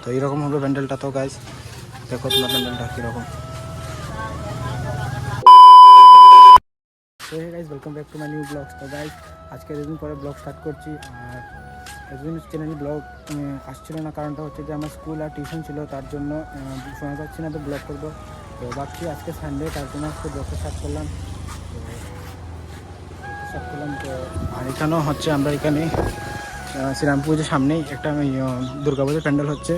তো এইরকম হবে প্যান্ডেলটা। তো গাইজ দেখো তোমরা প্যান্ডেলটা কীরকম। তো hey guys, welcome back to my new blogs. তো গাইজ আজকে দুদিন পরে ব্লগ স্টার্ট করছি। আর এতদিন চ্যানেলে ব্লগ আসছিল না, কারণটা হচ্ছে যে আমার স্কুল আর টিউশন ছিল, তার জন্য সময় পাচ্ছি না তো ব্লগ করবো। তো ভাবছি আজকে সানডে, তার জন্য আজকে ব্লগটা স্টার্ট করলাম। তো আর এখানেও হচ্ছে আমরা এখানে শ্রীরামপুর পুজোর সামনেই একটা দুর্গাপুজোর প্যান্ডেল হচ্ছে।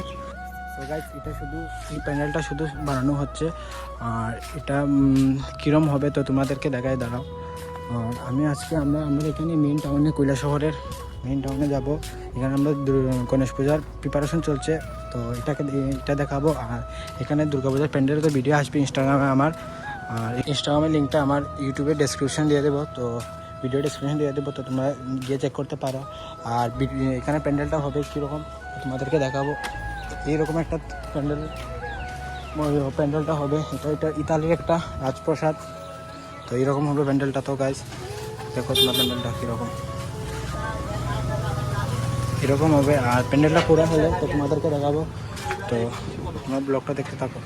তো গাইজ এটা শুধু এই প্যান্ডেলটা শুধু বানানো হচ্ছে, আর এটা কীরম হবে তো তোমাদেরকে দেখায় দাঁড়াও। আর আমি আজকে আমরা এখানে মেন টাউনে, কৈলাসহরের মেন টাউনে যাব। এখানে আমরা গণেশ পূজার প্রিপারেশন চলছে, তো এটা দেখাবো। আর এখানে দুর্গাপূজার প্যান্ডেলের তো ভিডিও আসবে ইনস্টাগ্রামে আমার, আর ইনস্টাগ্রামের লিঙ্কটা আমার ইউটিউবে ডেসক্রিপশন দিয়ে দেবো, তো ভিডিও ডেসক্রিপশন দিয়ে দেবো, তো তোমরা গিয়ে চেক করতে পারো। আর এখানে প্যান্ডেলটা হবে কীরকম তোমাদেরকে দেখাবো। এইরকম একটা প্যান্ডেলটা হবে। এটা ইতালির একটা রাজপ্রাসাদ। তো এইরকম হবে প্যান্ডেলটা। তো গাইজ দেখো তোমার প্যান্ডেলটা কীরকম, এরকম হবে। আর প্যান্ডেলটা পুরো হলে তো তোমাদেরকে দেখাবো, তো তোমার ব্লগটা দেখতে থাকো।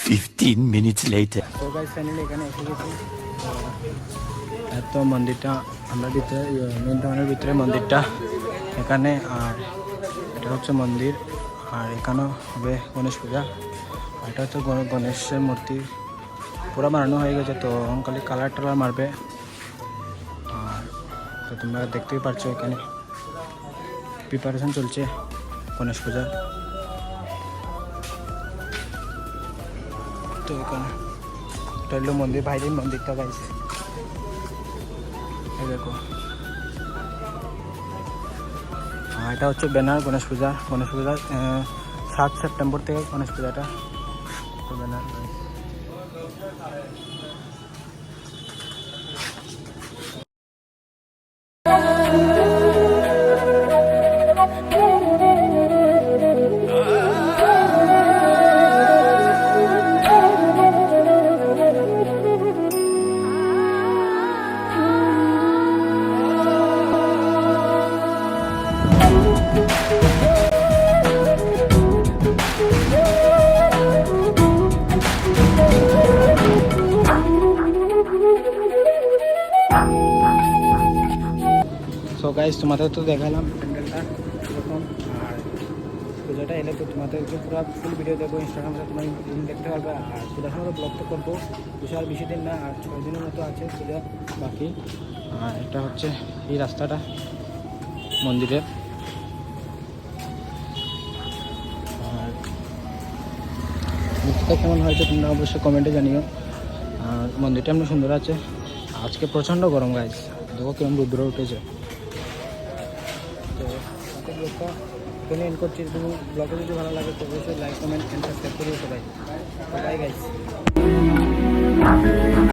15 minutes later. তো গাইজ ফাইনালি এখানে এসে গেছি। এত মন্দিরটা আমরা ভিতরে, মেন টাউনের ভিতরে মন্দিরটা এখানে। আর এটা হচ্ছে মন্দির, আর এখানেও হবে গণেশ পূজা। আর এটা হচ্ছে গণেশের মূর্তি পুরো বানানো হয়ে গেছে, তো খালি কালার টালার মারবে। আর তো তোমরা দেখতেই পারছো এখানে প্রিপারেশন চলছে গণেশ পূজার। তো এখানে এটা হলো মন্দির, বাইরের মন্দিরটা গাইছে দেখো। আর এটা হচ্ছে ব্যানার গণেশ পূজা 7 সেপ্টেম্বর থেকে গণেশ পূজাটা, তো ব্যানার। সো গাইজ তোমাদের তো দেখালাম প্যান্ডেলটা এরকম। আর পুজোটা এলে তো তোমাদেরকে পুরো ফুল ভিডিও দেবো, ইনস্টাগ্রামে তোমার দেখতে পারবে। আর পূজার সময় ব্লগ তো করবো, পুজো আর বেশি দিন না, আর 6 দিনের মতো আছে পূজা বাকি। আর এটা হচ্ছে এই রাস্তাটা মন্দিরের। আর মূর্তিটা কেমন হয়েছে তোমরা অবশ্যই কমেন্টে জানিও। আর মন্দিরটা এমনি সুন্দর আছে। আজকে প্রচণ্ড গরম গাইজ, দেখো কেমন রুদ্র উঠেছে। তো ব্লগটা এখানে এন্ড করছি। যদি ব্লগে যদি ভালো লাগে তো অবশ্যই লাইক, কমেন্ট, সাবস্ক্রাইব করিও সবাই। By guys.